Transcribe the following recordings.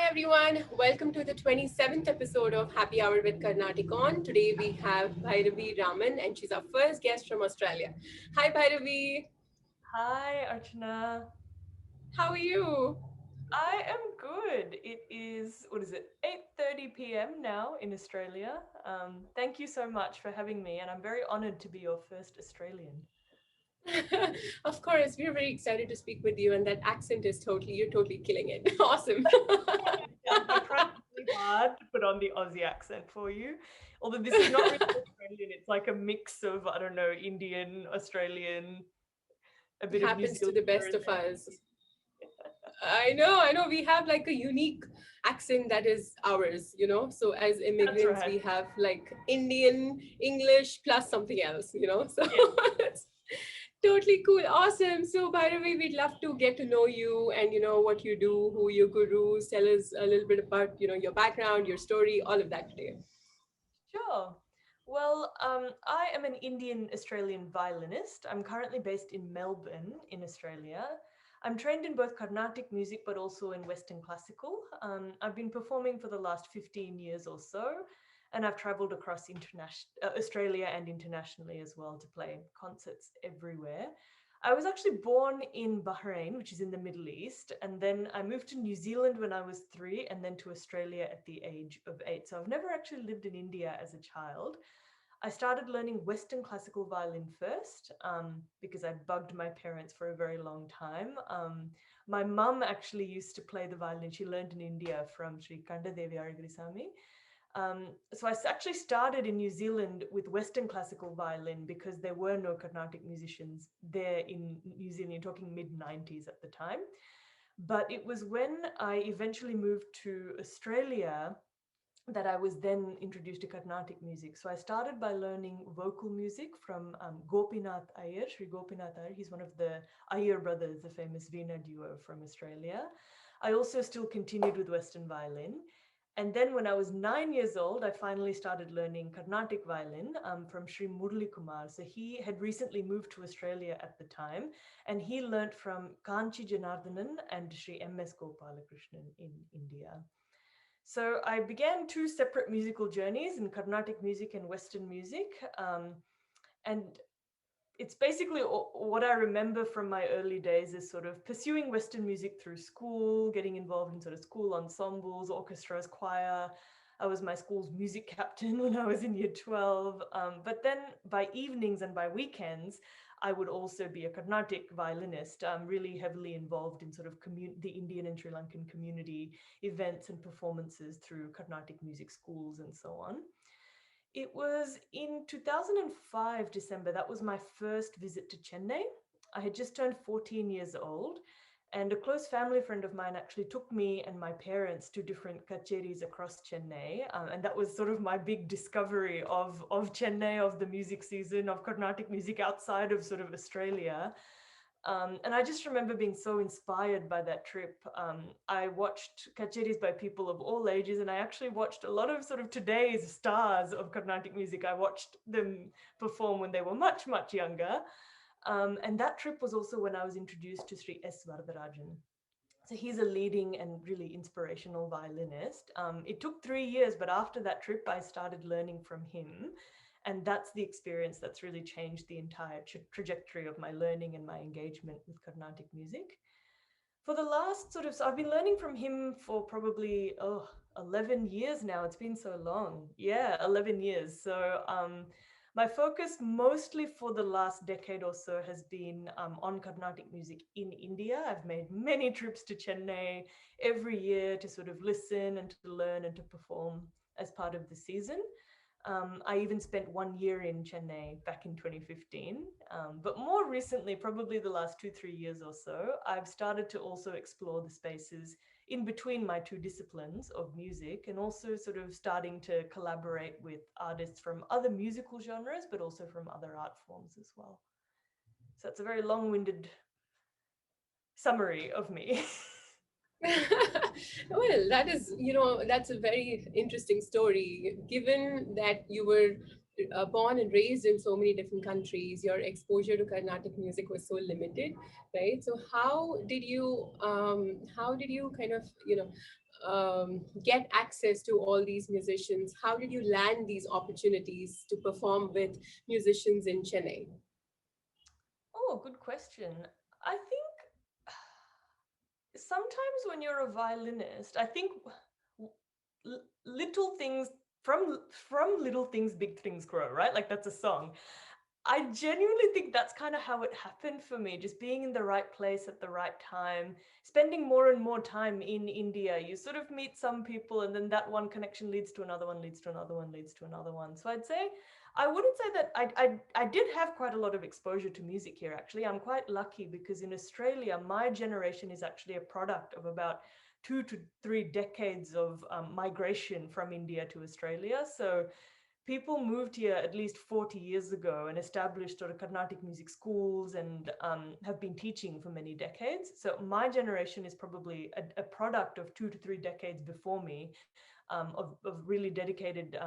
everyone, welcome to the 27th episode of Happy Hour with CarnaticON. Today we have Bhairavi Raman and she's our first guest from Australia. Hi Bhairavi, Hi, Archana. how are you? I am good. It is, what is it, 8:30 p.m. now in Australia. Thank you so much for having me, and I'm very honored to be your first Australian. Of course, we're very excited to speak with you and that accent is you're totally killing it. Awesome. I'm trying really hard to put on the Aussie accent for you. Although this is not really Australian, it's like a mix of, I don't know, Indian, Australian, a It bit of New happens to the best Zealander in of us. there. I know. We have like a unique accent that is ours. So as That's immigrants, right. we have like Indian, English plus something else. So Yeah. it's totally cool. Awesome. So by the way, we'd love to get to know you and what you do, who your gurus, tell us a little bit about your background, your story, all of that today. Sure. Well, I am an Indian Australian violinist. I'm currently based in Melbourne, in Australia. I'm trained in both Carnatic music but also in Western classical. I've been performing for the last 15 years or so, and I've traveled across Australia and internationally as well to play concerts everywhere. I was actually born in Bahrain, which is in the Middle East, and then I moved to New Zealand when I was 3, and then to Australia at the age of 8. So I've never actually lived in India as a child. I started learning Western classical violin first because I bugged my parents for a very long time. My mum actually used to play the violin. She learned in India from Sri Devi Raman. So actually started in New Zealand with Western classical violin because there were no Carnatic musicians there in New Zealand. You're talking mid 90s at the time. But it was when I eventually moved to Australia that I was then introduced to Carnatic music. So I started by learning vocal music from Gopinath Iyer, Sri Gopinath Iyer. He's one of the Iyer brothers, the famous Veena duo from Australia. I also still continued with Western violin. And then when I was 9 years old, I finally started learning Carnatic violin from Sri Murali Kumar. So he had recently moved to Australia at the time, and he learnt from Kanchi Janardhanan and Sri M.S. Gopalakrishnan in India. So I began two separate musical journeys in Carnatic music and Western music. And it's basically what I remember from my early days is sort of pursuing Western music through school, getting involved in sort of school ensembles, orchestras, choir. I was my school's music captain when I was in year 12. But then by evenings and by weekends, I would also be a Carnatic violinist, really heavily involved in sort of the Indian and Sri Lankan community events and performances through Carnatic music schools and so on. It was in 2005, December. That was my first visit to Chennai. I had just turned 14 years old, and a close family friend of mine actually took me and my parents to different kacheris across Chennai. And that was sort of my big discovery of Chennai, of the music season, of Carnatic music outside of sort of Australia. And I just remember being so inspired by that trip. I watched kacheris by people of all ages, and I actually watched a lot of sort of today's stars of Carnatic music. I watched them perform when they were much, much younger. And that trip was also when I was introduced to Sri S Varadarajan. So he's a leading and really inspirational violinist. It took 3 years, but after that trip, I started learning from him. And that's the experience that's really changed the entire trajectory of my learning and my engagement with Carnatic music. For the last so I've been learning from him for probably 11 years now. It's been so long. Yeah, 11 years. So my focus mostly for the last decade or so has been on Carnatic music in India. I've made many trips to Chennai every year to sort of listen and to learn and to perform as part of the season. I even spent 1 year in Chennai back in 2015. But more recently, probably the last 2, 3 years or so, I've started to also explore the spaces in between my two disciplines of music and also sort of starting to collaborate with artists from other musical genres, but also from other art forms as well. So it's a very long winded summary of me. Well, that's a very interesting story. Given that you were born and raised in so many different countries, your exposure to Carnatic music was so limited, right? So how did you kind of get access to all these musicians? How did you land these opportunities to perform with musicians in Chennai? Oh, good question. I think sometimes when you're a violinist, I think little things from little things big things grow, right? Like that's a song. I genuinely think that's kind of how it happened for me, just being in the right place at the right time, spending more and more time in India. You sort of meet some people, and then that one connection leads to another one, leads to another one, leads to another one. So I'd say, I wouldn't say that I did have quite a lot of exposure to music here, actually. I'm quite lucky because in Australia, my generation is actually a product of about 2 to 3 decades of migration from India to Australia. So people moved here at least 40 years ago and established sort of Carnatic music schools and have been teaching for many decades. So my generation is probably a product of 2 to 3 decades before me, of really dedicated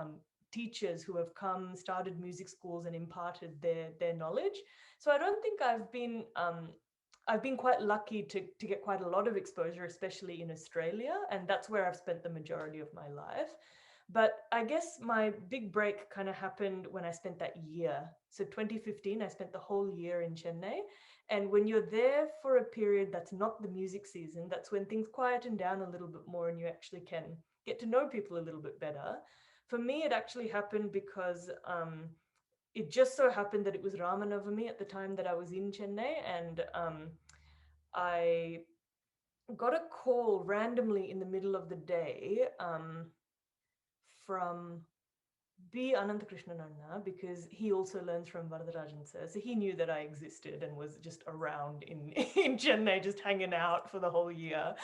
teachers who have come, started music schools and imparted their knowledge. So I don't think I've been quite lucky to get quite a lot of exposure, especially in Australia, and that's where I've spent the majority of my life. But I guess my big break kind of happened when I spent that year. So 2015, I spent the whole year in Chennai. And when you're there for a period that's not the music season, that's when things quieten down a little bit more and you actually can get to know people a little bit better. For me, it actually happened because it just so happened that it was Ramanavami at the time that I was in Chennai, and I got a call randomly in the middle of the day from B. Anantakrishnananna, because he also learns from Varadarajan sir. So he knew that I existed and was just around in, in Chennai, just hanging out for the whole year.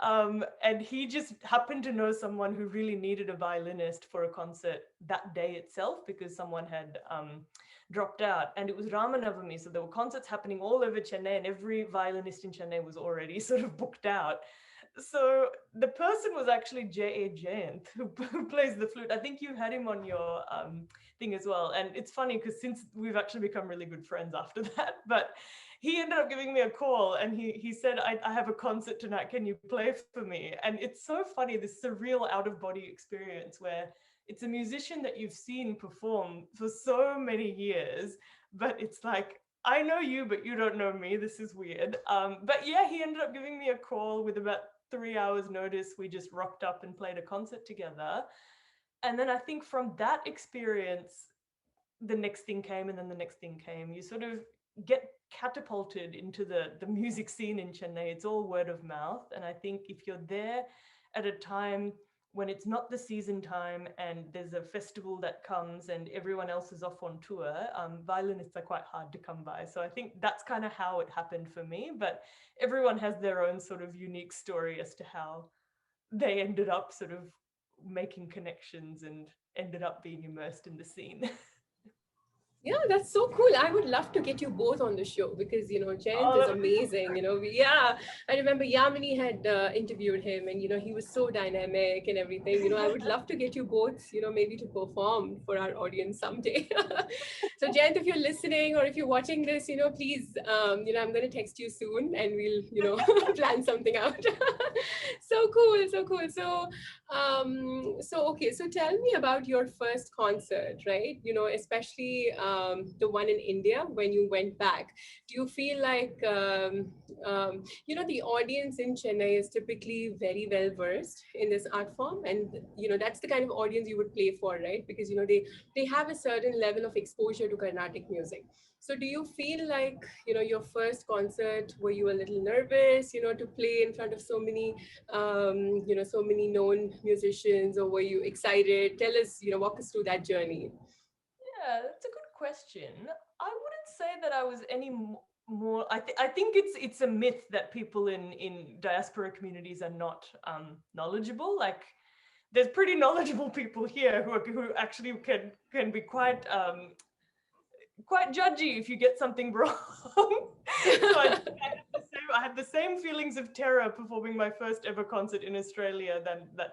And he just happened to know someone who really needed a violinist for a concert that day itself because someone had dropped out. And it was Ramanavami. So there were concerts happening all over Chennai, and every violinist in Chennai was already sort of booked out. So the person was actually J.A. Jayant, who plays the flute. I think you had him on your thing as well. And it's funny because since we've actually become really good friends after that, but he ended up giving me a call and he said, I have a concert tonight. Can you play for me? And it's so funny, this surreal out of body experience where it's a musician that you've seen perform for so many years, but it's like, I know you, but you don't know me. This is weird. But yeah, he ended up giving me a call with about 3 hours notice. We just rocked up and played a concert together. And then I think from that experience, the next thing came, and then the next thing came. You sort of get catapulted into the music scene in Chennai. It's all word of mouth. And I think if you're there at a time when it's not the season time and there's a festival that comes and everyone else is off on tour, violinists are quite hard to come by. So I think that's kind of how it happened for me. But everyone has their own sort of unique story as to how they ended up sort of making connections and ended up being immersed in the scene. Yeah, that's so cool. I would love to get you both on the show because, Jayant Oh, is that would be so amazing. Yeah, I remember Yamini had interviewed him and, he was so dynamic and everything. I would love to get you both, maybe to perform for our audience someday. So, Jayant, if you're listening or if you're watching this, please, I'm going to text you soon and we'll, plan something out. So cool, so cool. So okay, so tell me about your first concert, right? Especially the one in India when you went back. Do you feel like the audience in Chennai is typically very well versed in this art form, and that's the kind of audience you would play for, right? Because they have a certain level of exposure to Carnatic music. So do you feel like your first concert, were you a little nervous, to play in front of so many so many known musicians, or were you excited? Tell us, walk us through that journey. Yeah, that's a good question. I wouldn't say that I was any more. I think it's a myth that people in diaspora communities are not knowledgeable. Like, there's pretty knowledgeable people here who actually can be quite judgy if you get something wrong. So I had the same feelings of terror performing my first ever concert in Australia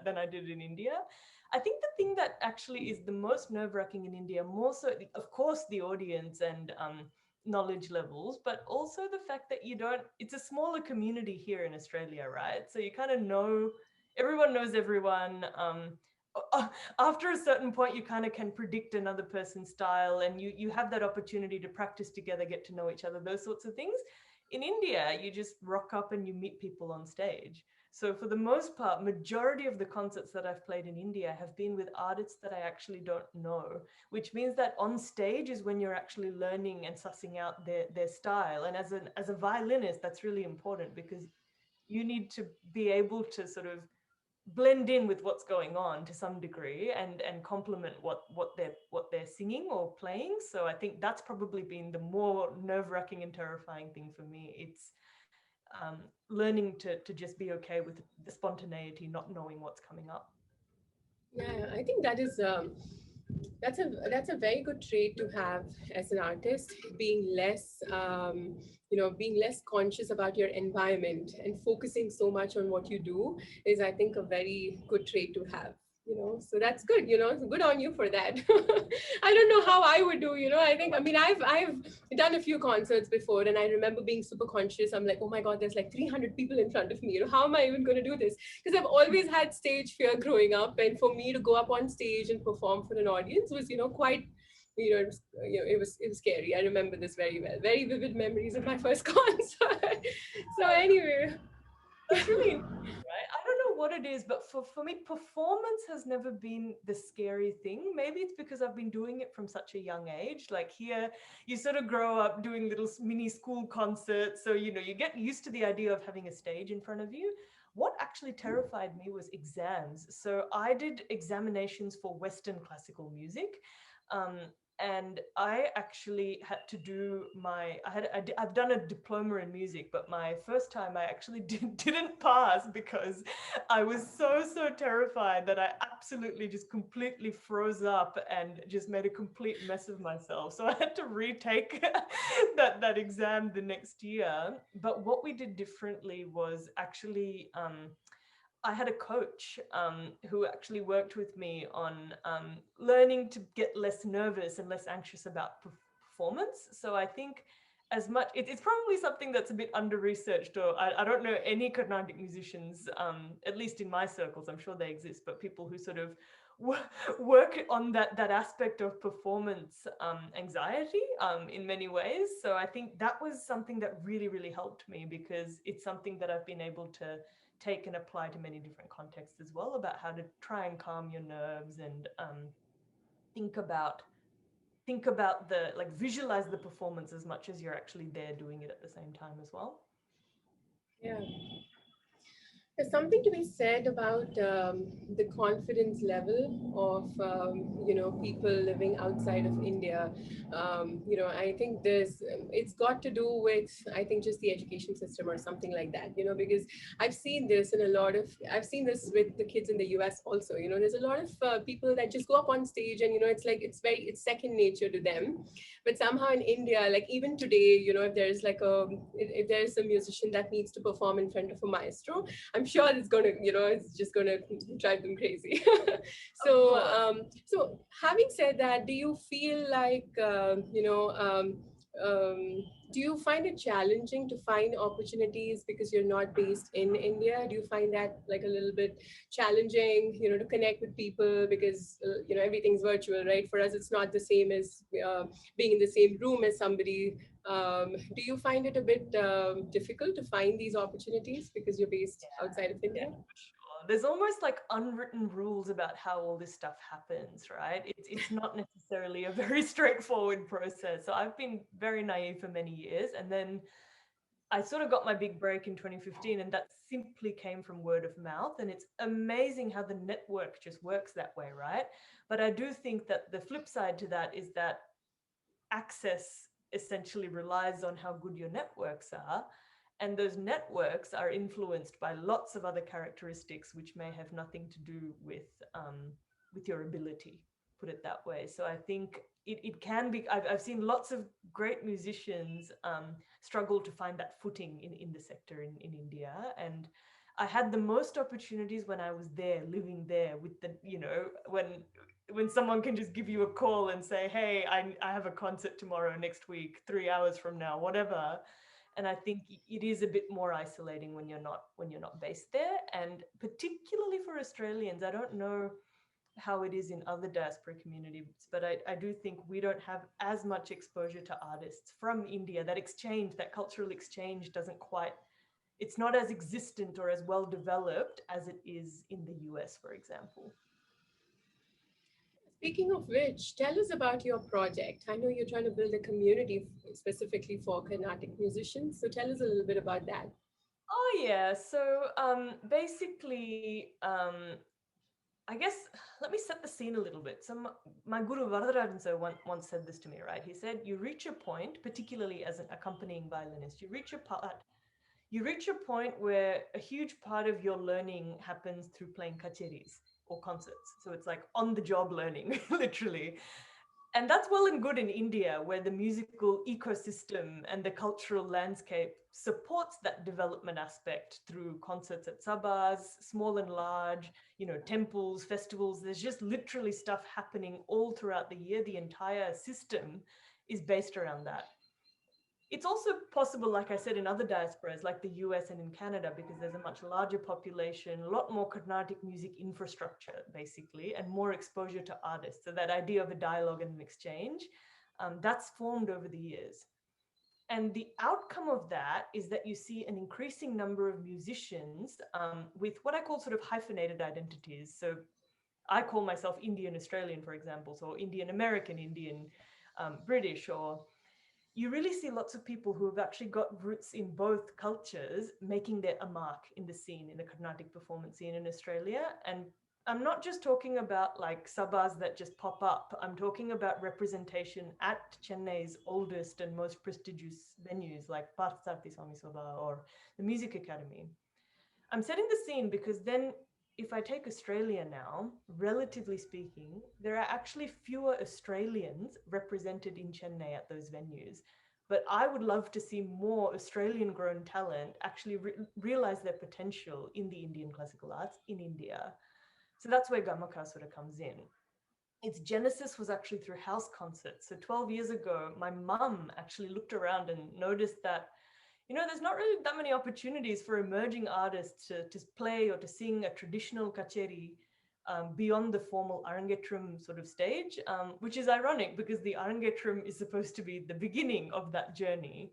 than I did in India. I think the thing that actually is the most nerve-wracking in India, more so, of course, the audience and knowledge levels, but also the fact that it's a smaller community here in Australia, right? So you kind of know everyone knows everyone. After a certain point, you kind of can predict another person's style, and you have that opportunity to practice together, get to know each other, those sorts of things. In India, you just rock up and you meet people on stage. So for the most part, majority of the concerts that I've played in India have been with artists that I actually don't know, which means that on stage is when you're actually learning and sussing out their style. And as a violinist, that's really important because you need to be able to sort of blend in with what's going on to some degree and complement what they're singing or playing. So I think that's probably been the more nerve-wracking and terrifying thing for me. It's learning to just be okay with the spontaneity, not knowing what's coming up. Yeah, I think that's a very good trait to have as an artist, being less being less conscious about your environment and focusing so much on what you do is, I think, a very good trait to have. So that's good. So good on you for that. I don't know how I would do. I think, I mean, I've done a few concerts before, and I remember being super conscious. I'm like, oh my god, there's like 300 people in front of me. How am I even going to do this? Because I've always had stage fear growing up, and for me to go up on stage and perform for an audience was, quite, it was scary. I remember this very well. Very vivid memories of my first concert. So anyway. That's really interesting, right? I don't know what it is, but for me, performance has never been the scary thing. Maybe it's because I've been doing it from such a young age. Like here, you sort of grow up doing little mini school concerts. So, you get used to the idea of having a stage in front of you. What actually terrified me was exams. So I did examinations for Western classical music. Um, and I actually had to do I've done a diploma in music, but my first time I actually didn't pass because I was so terrified that I absolutely just completely froze up and just made a complete mess of myself. So I had to retake that exam the next year. But what we did differently was actually I had a coach who actually worked with me on learning to get less nervous and less anxious about performance. So I think it's probably something that's a bit under researched, or I don't know any Carnatic musicians, at least in my circles, I'm sure they exist, but people who sort of work on that aspect of performance anxiety in many ways. So I think that was something that really helped me, because it's something that I've been able to take and apply to many different contexts as well, about how to try and calm your nerves and think about the, like, visualize the performance as much as you're actually there doing it at the same time as well. Yeah. There's something to be said about the confidence level of people living outside of India. I think it's got to do with, I think, just the education system or something like that. Because I've seen this with the kids in the US also. There's a lot of people that just go up on stage, and it's like it's second nature to them. But somehow in India, like even today, if there's a musician that needs to perform in front of a maestro, I'm sure it's just gonna drive them crazy. So, so having said that, do you feel like, do you find it challenging to find opportunities because you're not based in India? Do you find that like a little bit challenging, to connect with people because, everything's virtual, right? For us, it's not the same as being in the same room as somebody. Do you find it a bit difficult to find these opportunities because you're based outside of India? For sure. There's almost like unwritten rules about how all this stuff happens, right? It's not necessarily a very straightforward process. So I've been very naive for many years, and then I sort of got my big break in 2015, and that simply came from word of mouth. And it's amazing how the network just works that way, right? But I do think that the flip side to that is that access essentially relies on how good your networks are. And those networks are influenced by lots of other characteristics, which may have nothing to do with your ability, put it that way. So I think it can be, I've seen lots of great musicians struggle to find that footing in the sector in India. And I had the most opportunities when I was there, living there, with the, when someone can just give you a call and say, hey, I have a concert tomorrow, next week, 3 hours from now, whatever. And I think it is a bit more isolating when you're not based there. And particularly for Australians, I don't know how it is in other diaspora communities, but I do think we don't have as much exposure to artists from India. That exchange, that cultural exchange doesn't quite, it's not as existent or as well developed as it is in the US, for example. Speaking of which, tell us about your project. I know you're trying to build a community specifically for Carnatic musicians. So tell us a little bit about that. Oh yeah, so basically, I guess let me set the scene a little bit. So my guru Varadarajan sir once said this to me, right? He said, you reach a point, particularly as an accompanying violinist, you reach a point where a huge part of your learning happens through playing kacheris or concerts. So it's like on the job learning, literally. And that's well and good in India, where the musical ecosystem and the cultural landscape supports that development aspect through concerts at sabas, small and large, temples, festivals. There's just literally stuff happening all throughout the year. The entire system is based around that. It's also possible, like I said, in other diasporas like the US and in Canada, because there's a much larger population, a lot more Carnatic music infrastructure, basically, and more exposure to artists. So that idea of a dialogue and an exchange, that's formed over the years. And the outcome of that is that you see an increasing number of musicians with what I call sort of hyphenated identities. So I call myself Indian Australian, for example, so Indian American, Indian British, or you really see lots of people who have actually got roots in both cultures making their a mark in the scene, in the Carnatic performance scene in Australia. And I'm not just talking about like sabas that just pop up. I'm talking about representation at Chennai's oldest and most prestigious venues like Parsarthi Swami Sabha or the Music Academy. I'm setting the scene because then, if I take Australia now, relatively speaking, there are actually fewer Australians represented in Chennai at those venues. But I would love to see more Australian grown talent actually realize their potential in the Indian classical arts in India. So that's where Gamaka sort of comes in. Its genesis was actually through house concerts. So 12 years ago, my mum actually looked around and noticed that there's not really that many opportunities for emerging artists to play or to sing a traditional kacheri beyond the formal Arangetram sort of stage, which is ironic because the Arangetram is supposed to be the beginning of that journey.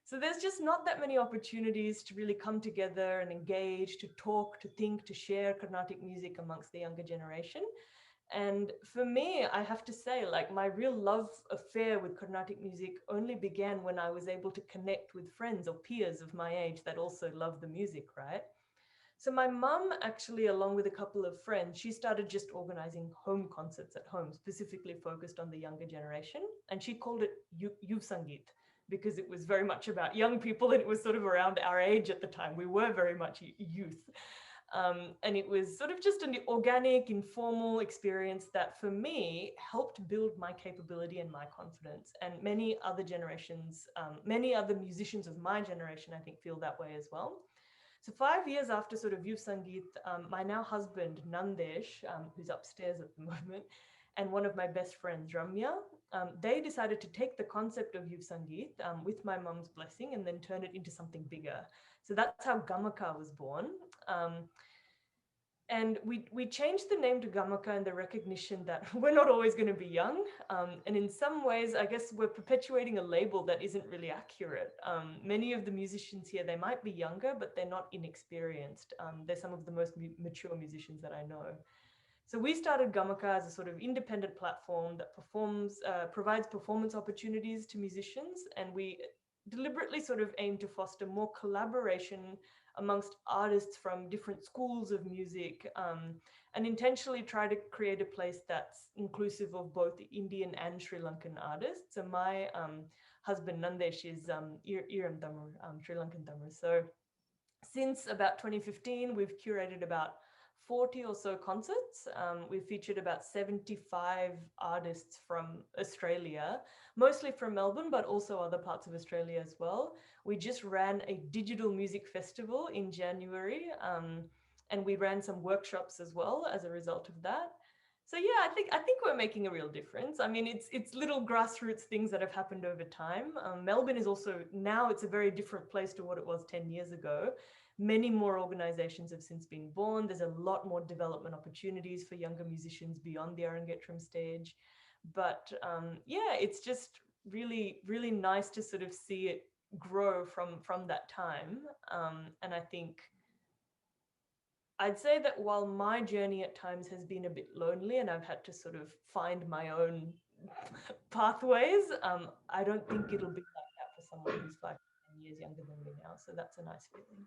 So there's just not that many opportunities to really come together and engage, to talk, to think, to share Carnatic music amongst the younger generation. And for me, I have to say, like, my real love affair with Carnatic music only began when I was able to connect with friends or peers of my age that also love the music, right? So my mum actually, along with a couple of friends, she started just organizing home concerts at home, specifically focused on the younger generation. And she called it Yuv Sangeet because it was very much about young people and it was sort of around our age at the time. We were very much youth. And it was sort of just an organic, informal experience that for me helped build my capability and my confidence. And many other generations, many other musicians of my generation, I think, feel that way as well. So 5 years after sort of Youth Sangeet, my now husband, Nandesh, who's upstairs at the moment, and one of my best friends, Ramya, they decided to take the concept of Youth Sangeet with my mum's blessing and then turn it into something bigger. So that's how Gamaka was born. Um, and we changed the name to Gamaka in the recognition that we're not always going to be young. And in some ways, I guess we're perpetuating a label that isn't really accurate. Many of the musicians here, they might be younger, but they're not inexperienced. They're some of the most mature musicians that I know. So we started Gamaka as a sort of independent platform that provides performance opportunities to musicians, and we deliberately sort of aim to foster more collaboration amongst artists from different schools of music, and intentionally try to create a place that's inclusive of both Indian and Sri Lankan artists. So my husband Nandesh is Iram Tamil, Sri Lankan Tamil. So since about 2015, we've curated about 40 or so concerts. We've featured about 75 artists from Australia, mostly from Melbourne, but also other parts of Australia as well. We just ran a digital music festival in January, and we ran some workshops as well as a result of that. So yeah, I think we're making a real difference. I mean, it's little grassroots things that have happened over time. Melbourne is also now it's a very different place to what it was 10 years ago. Many more organizations have since been born. There's a lot more development opportunities for younger musicians beyond the Arangetram stage. But yeah, it's just really nice to sort of see it grow from that time. And I think I'd say that while my journey at times has been a bit lonely and I've had to sort of find my own pathways, I don't think it'll be like that for someone who's 5 to 10 years younger than me now. So that's a nice feeling.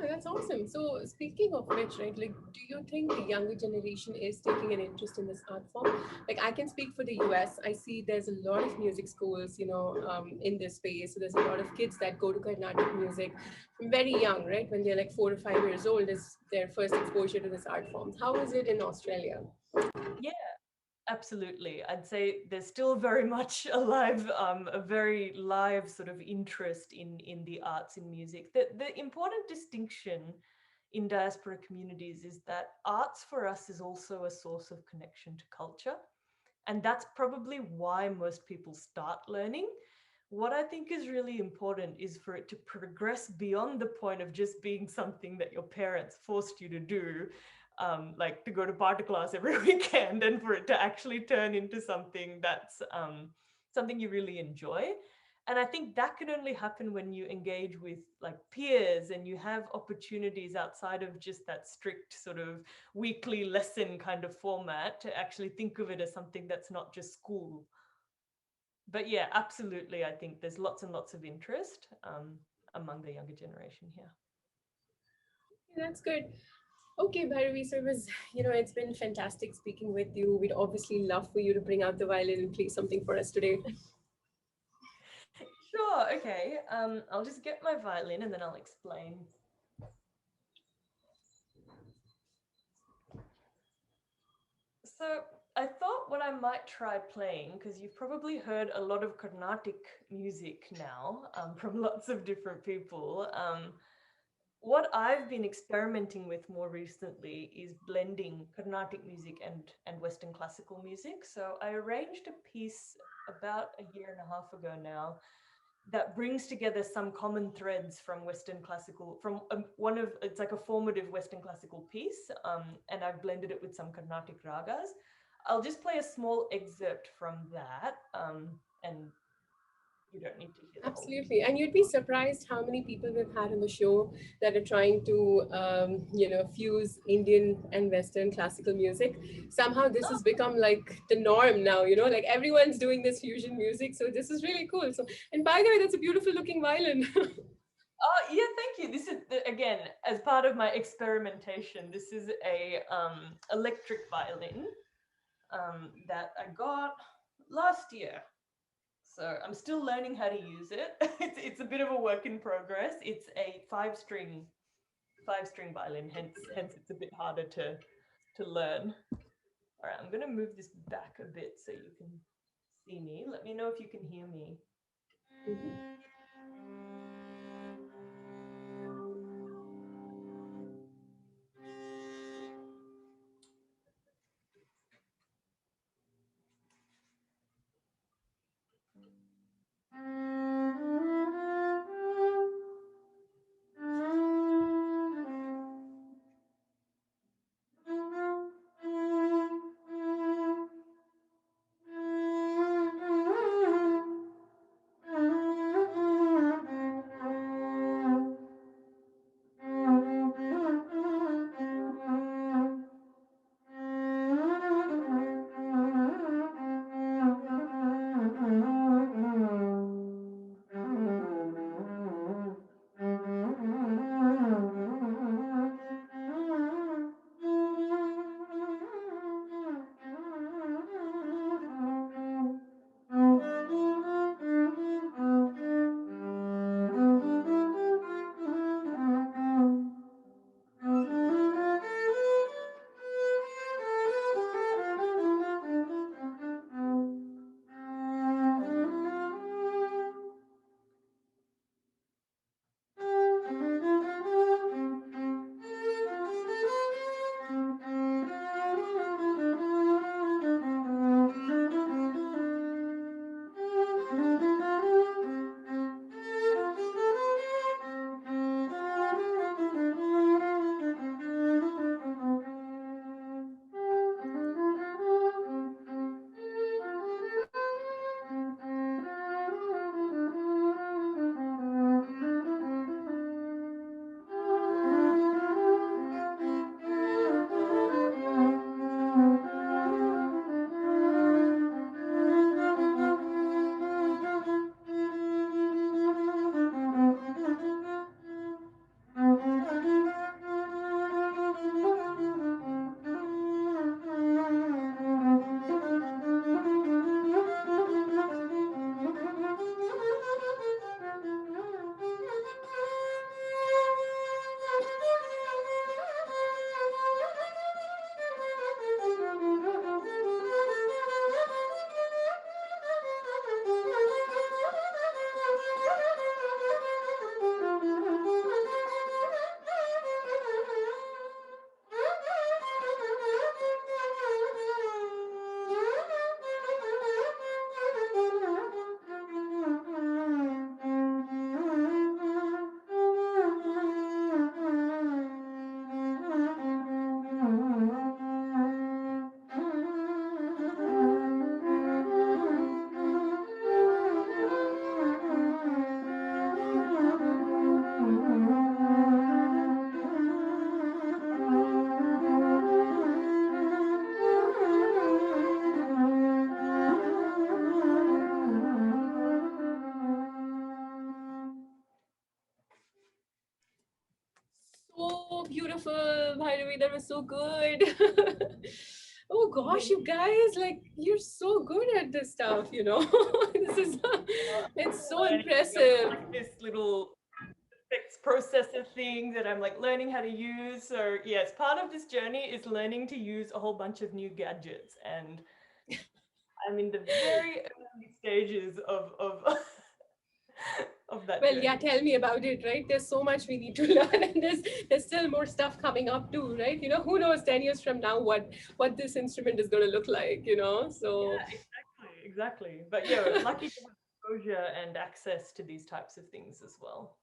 Yeah, that's awesome. So, speaking of which, right, like, do you think the younger generation is taking an interest in this art form? Like, I can speak for the US. I see there's a lot of music schools, in this space. So, there's a lot of kids that go to Carnatic music from very young, right? When they're like 4 or 5 years old, is their first exposure to this art form. How is it in Australia? Yeah, absolutely. I'd say there's still very much a very live sort of interest in the arts and music. The important distinction in diaspora communities is that arts for us is also a source of connection to culture. And that's probably why most people start learning. What I think is really important is for it to progress beyond the point of just being something that your parents forced you to do, like to go to party class every weekend, and for it to actually turn into something that's something you really enjoy. And I think that can only happen when you engage with like peers and you have opportunities outside of just that strict sort of weekly lesson kind of format to actually think of it as something that's not just school. But yeah, absolutely. I think there's lots and lots of interest among the younger generation here. Yeah, that's good. Okay, Bhairavi, so it's been fantastic speaking with you. We'd obviously love for you to bring out the violin and play something for us today. Sure. Okay. I'll just get my violin and then I'll explain. So I thought what I might try playing, because you've probably heard a lot of Carnatic music now from lots of different people. What I've been experimenting with more recently is blending Carnatic music and Western classical music. So I arranged a piece about a year and a half ago now that brings together some common threads from Western classical, from one of, it's like a formative Western classical piece, and I've blended it with some Carnatic ragas. I'll just play a small excerpt from that, and you don't need to hear the whole piece. Absolutely. And you'd be surprised how many people we've had on the show that are trying to, fuse Indian and Western classical music. Somehow this has become like the norm now, like everyone's doing this fusion music. So this is really cool. So, and by the way, that's a beautiful looking violin. Oh, yeah, thank you. This is again, as part of my experimentation. This is a electric violin that I got last year. So I'm still learning how to use it. It's a bit of a work in progress. It's a five string violin, hence it's a bit harder to learn. All right, I'm gonna move this back a bit so you can see me. Let me know if you can hear me. Mhm. Bhairavi. That was so good. Oh gosh, you guys, like, you're so good at this stuff, you know. This is, it's so Learning. I've got impressive. like this little effects processor thing that I'm like learning how to use. So yes, part of this journey is learning to use a whole bunch of new gadgets, and I'm in the very early stages of of that Well, yeah, journey. tell me about it, right? There's so much we need to learn, and there's still more stuff coming up too, right? You know, who knows 10 years from now what this instrument is going to look like, you know? So Yeah, exactly. But yeah, lucky to have exposure and access to these types of things as well.